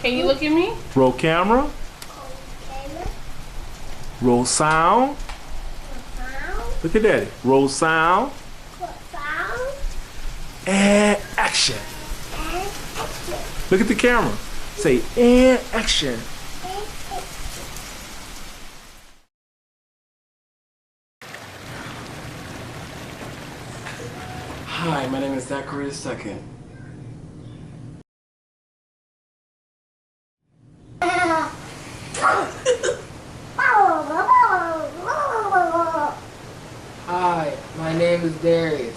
Can you look at me? Roll camera. Roll sound. Look at Daddy. Roll sound. And action. Look at the camera. Say and action. Hi, my name is Zachary II. Hi, my name is Darius.